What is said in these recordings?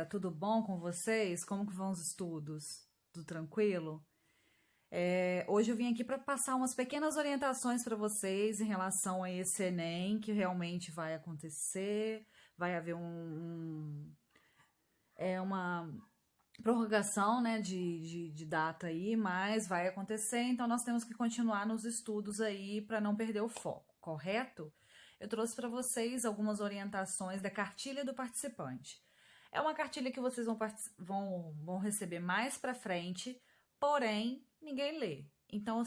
galera, tudo bom com vocês? Como que vão os estudos? Tudo tranquilo? Hoje eu vim aqui para passar umas pequenas orientações para vocês em relação a esse Enem que realmente vai acontecer. Vai haver uma prorrogação, né, de data aí, mas vai acontecer, então nós temos que continuar nos estudos aí para não perder o foco, correto? Eu trouxe para vocês algumas orientações da cartilha do participante. É uma cartilha que vocês vão receber mais para frente, porém, ninguém lê. Então, eu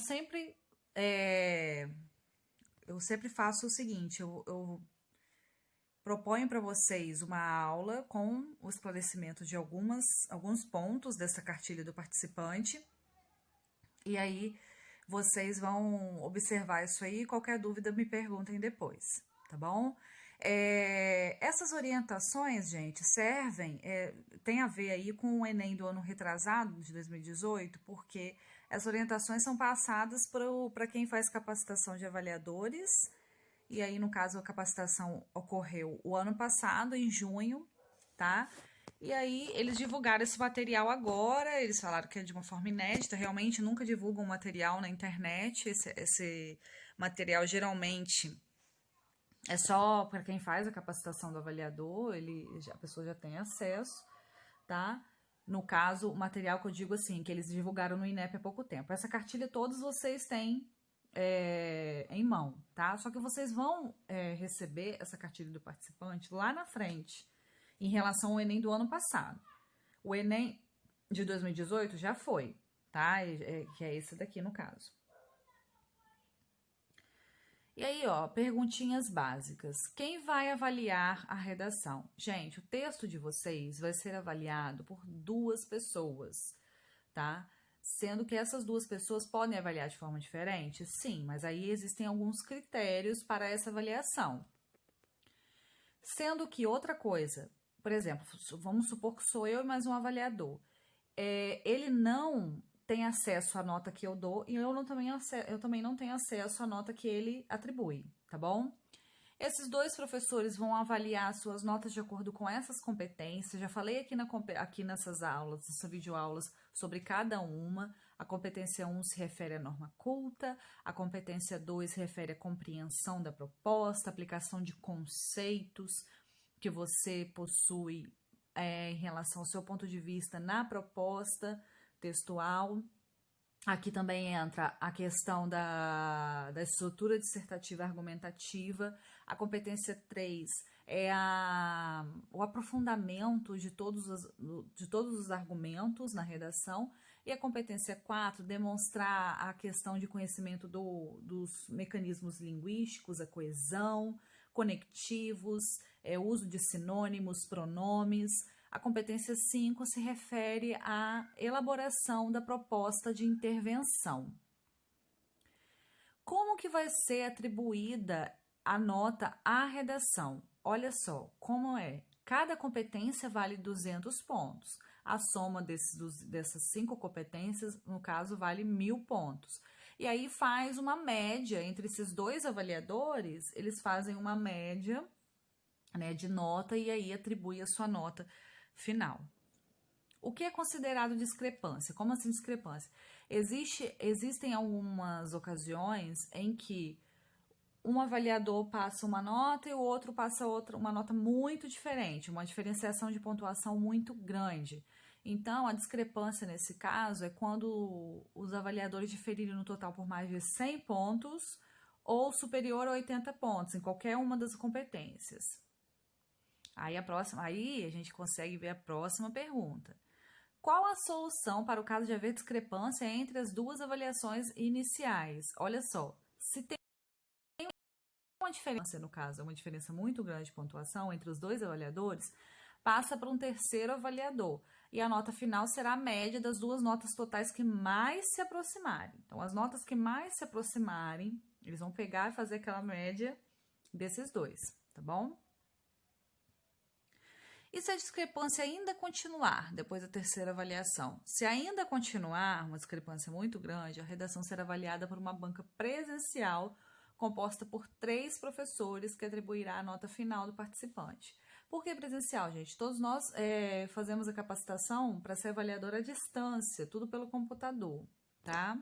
sempre faço o seguinte, eu proponho para vocês uma aula com o esclarecimento de alguns pontos dessa cartilha do participante, e aí vocês vão observar isso aí, qualquer dúvida me perguntem depois, tá bom? Essas orientações, gente, tem a ver aí com o Enem do ano retrasado, de 2018, porque as orientações são passadas para quem faz capacitação de avaliadores, e aí, no caso, a capacitação ocorreu o ano passado, em junho, tá? E aí, eles divulgaram esse material agora, eles falaram que é de uma forma inédita, realmente nunca divulgam material na internet, esse material geralmente é só para quem faz a capacitação do avaliador, a pessoa já tem acesso, tá? No caso, o material que eu digo assim, que eles divulgaram no INEP há pouco tempo. Essa cartilha todos vocês têm em mão, tá? Só que vocês vão receber essa cartilha do participante lá na frente, em relação ao Enem do ano passado. O Enem de 2018 já foi, tá? Que é esse daqui no caso. E aí, ó, perguntinhas básicas. Quem vai avaliar a redação? Gente, o texto de vocês vai ser avaliado por 2 pessoas, tá? Sendo que essas 2 pessoas podem avaliar de forma diferente? Sim, mas aí existem alguns critérios para essa avaliação. Sendo que outra coisa, por exemplo, vamos supor que sou eu e mais um avaliador. Ele não tem acesso à nota que eu dou e eu também não tenho acesso à nota que ele atribui, tá bom? Esses 2 professores vão avaliar suas notas de acordo com essas competências. Já falei aqui nessas videoaulas, sobre cada uma. A competência 1 se refere à norma culta, a competência 2 se refere à compreensão da proposta, aplicação de conceitos que você possui em relação ao seu ponto de vista na proposta textual. Aqui também entra a questão da estrutura dissertativa argumentativa. A competência 3 é o aprofundamento de todos os argumentos na redação. E a competência 4, demonstrar a questão de conhecimento dos mecanismos linguísticos, a coesão, conectivos, uso de sinônimos, pronomes. A competência 5 se refere à elaboração da proposta de intervenção. Como que vai ser atribuída a nota à redação? Olha só, como é. Cada competência vale 200 pontos. A soma dessas 5 competências, no caso, vale 1.000 pontos. E aí faz uma média entre esses 2 avaliadores, eles fazem uma média, né, de nota e aí atribui a sua nota final. O que é considerado discrepância? Como assim discrepância? Existem algumas ocasiões em que um avaliador passa uma nota e o outro passa uma nota muito diferente, uma diferenciação de pontuação muito grande. Então, a discrepância nesse caso é quando os avaliadores diferirem no total por mais de 100 pontos ou superior a 80 pontos em qualquer uma das competências. Aí a gente consegue ver a próxima pergunta. Qual a solução para o caso de haver discrepância entre as 2 avaliações iniciais? Olha só, se tem uma diferença, no caso, uma diferença muito grande de pontuação entre os 2 avaliadores, passa para um terceiro avaliador. E a nota final será a média das 2 notas totais que mais se aproximarem. Então, as notas que mais se aproximarem, eles vão pegar e fazer aquela média desses 2, tá bom? E se a discrepância ainda continuar depois da terceira avaliação? Se ainda continuar uma discrepância muito grande, a redação será avaliada por uma banca presencial composta por 3 professores que atribuirá a nota final do participante. Por que presencial, gente? Todos nós fazemos a capacitação para ser avaliadora à distância, tudo pelo computador, tá?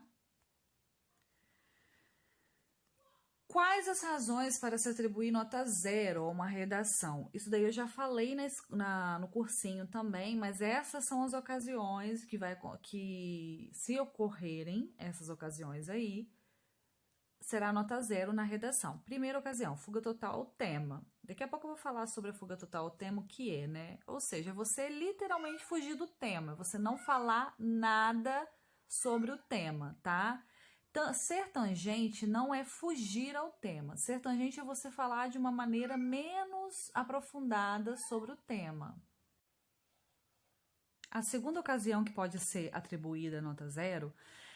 Quais as razões para se atribuir nota 0 a uma redação? Isso daí eu já falei no cursinho também, mas essas são as ocasiões que se ocorrerem, essas ocasiões aí, será nota 0 na redação. Primeira ocasião, fuga total ao tema. Daqui a pouco eu vou falar sobre a fuga total ao tema, o que é, né? Ou seja, você literalmente fugir do tema, você não falar nada sobre o tema, tá? Ser tangente não é fugir ao tema. Ser tangente é você falar de uma maneira menos aprofundada sobre o tema. A segunda ocasião que pode ser atribuída a nota 0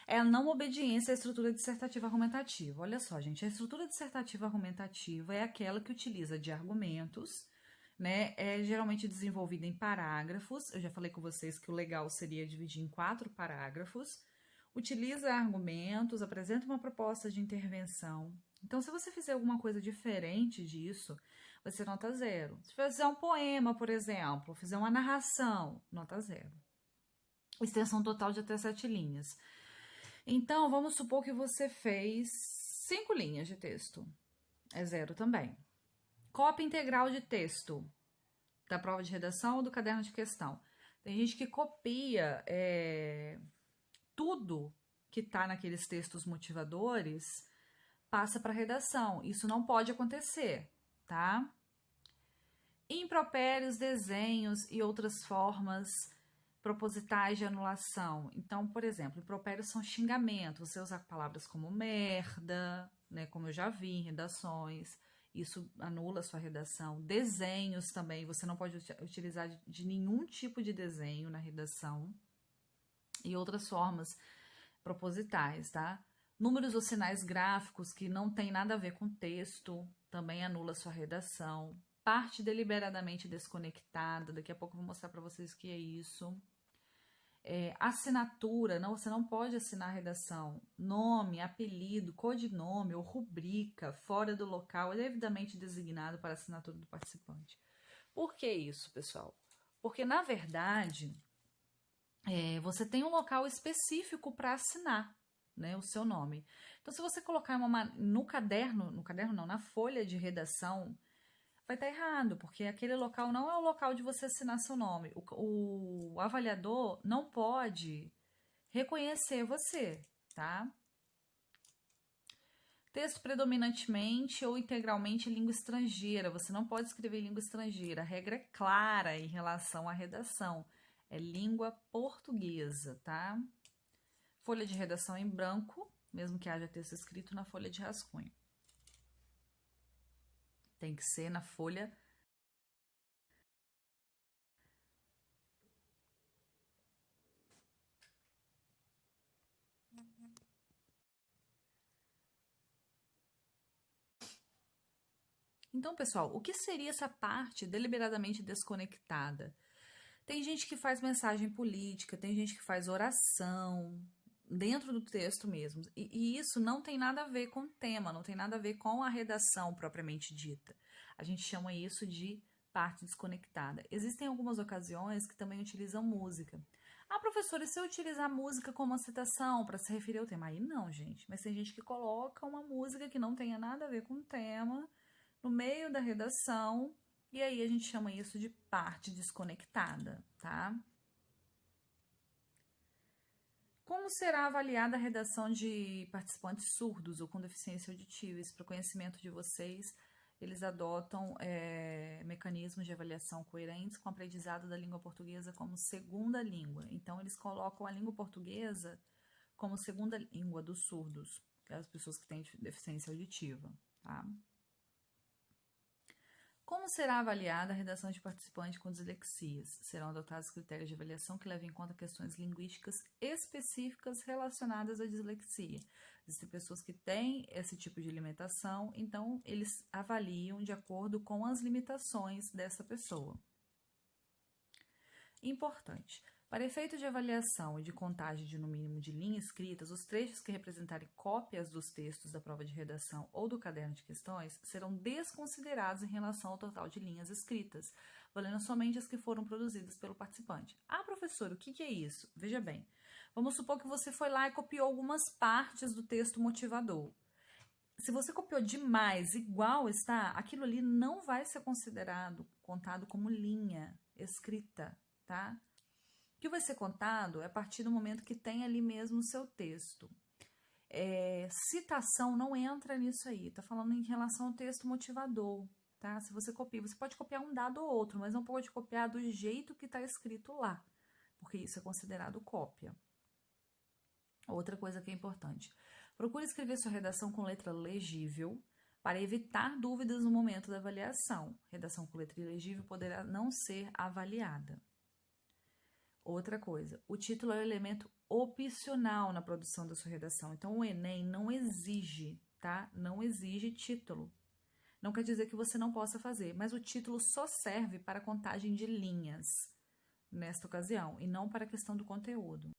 é a não obediência à estrutura dissertativa argumentativa. Olha só, gente, a estrutura dissertativa argumentativa é aquela que utiliza de argumentos, né? É geralmente desenvolvida em parágrafos. Eu já falei com vocês que o legal seria dividir em 4 parágrafos. Utiliza argumentos, apresenta uma proposta de intervenção. Então, se você fizer alguma coisa diferente disso, vai ser nota 0. Se fizer um poema, por exemplo, fizer uma narração, nota 0. Extensão total de até 7 linhas. Então, vamos supor que você fez 5 linhas de texto. É 0 também. Cópia integral de texto da prova de redação ou do caderno de questão. Tem gente que copia tudo que está naqueles textos motivadores, passa para redação. Isso não pode acontecer, tá? Impropérios, desenhos e outras formas propositais de anulação. Então, por exemplo, impropérios são xingamentos. Você usa palavras como merda, né, como eu já vi em redações, isso anula a sua redação. Desenhos também, você não pode utilizar de nenhum tipo de desenho na redação. E outras formas propositais, tá? Números ou sinais gráficos que não tem nada a ver com texto, também anula a sua redação. Parte deliberadamente desconectada, daqui a pouco eu vou mostrar para vocês o que é isso. Assinatura, não, você não pode assinar a redação. Nome, apelido, codinome ou rubrica fora do local é devidamente designado para a assinatura do participante. Por que isso, pessoal? Porque, na verdade, você tem um local específico para assinar, né, o seu nome. Então, se você colocar no caderno não, na folha de redação, vai estar errado, porque aquele local não é o local de você assinar seu nome. O avaliador não pode reconhecer você, tá? Texto predominantemente ou integralmente em língua estrangeira. Você não pode escrever em língua estrangeira. A regra é clara em relação à redação. É língua portuguesa, tá? Folha de redação em branco, mesmo que haja texto escrito na folha de rascunho. Tem que ser na folha. Então, pessoal, o que seria essa parte deliberadamente desconectada? Tem gente que faz mensagem política, tem gente que faz oração dentro do texto mesmo. E isso não tem nada a ver com o tema, não tem nada a ver com a redação propriamente dita. A gente chama isso de parte desconectada. Existem algumas ocasiões que também utilizam música. Ah, professora, e se eu utilizar música como uma citação para se referir ao tema? Aí não, gente. Mas tem gente que coloca uma música que não tenha nada a ver com o tema no meio da redação, e aí a gente chama isso de parte desconectada, tá? Como será avaliada a redação de participantes surdos ou com deficiência auditiva? Isso, para o conhecimento de vocês, eles adotam mecanismos de avaliação coerentes com o aprendizado da língua portuguesa como segunda língua. Então, eles colocam a língua portuguesa como segunda língua dos surdos, as pessoas que têm deficiência auditiva, tá? Como será avaliada a redação de participante com dislexias? Serão adotados critérios de avaliação que levem em conta questões linguísticas específicas relacionadas à dislexia. Existem pessoas que têm esse tipo de limitação, então eles avaliam de acordo com as limitações dessa pessoa. Importante. Para efeito de avaliação e de contagem de no mínimo de linhas escritas, os trechos que representarem cópias dos textos da prova de redação ou do caderno de questões serão desconsiderados em relação ao total de linhas escritas, valendo somente as que foram produzidas pelo participante. Ah, professor, o que é isso? Veja bem, vamos supor que você foi lá e copiou algumas partes do texto motivador. Se você copiou demais, igual está, aquilo ali não vai ser considerado, contado como linha escrita, tá? O que vai ser contado é a partir do momento que tem ali mesmo o seu texto. Citação não entra nisso aí, tá falando em relação ao texto motivador, tá? Se você copia, você pode copiar um dado ou outro, mas não pode copiar do jeito que está escrito lá, porque isso é considerado cópia. Outra coisa que é importante, procure escrever sua redação com letra legível para evitar dúvidas no momento da avaliação. Redação com letra ilegível poderá não ser avaliada. Outra coisa, o título é um elemento opcional na produção da sua redação. Então, o Enem não exige, tá? Não exige título. Não quer dizer que você não possa fazer, mas o título só serve para a contagem de linhas nesta ocasião e não para a questão do conteúdo.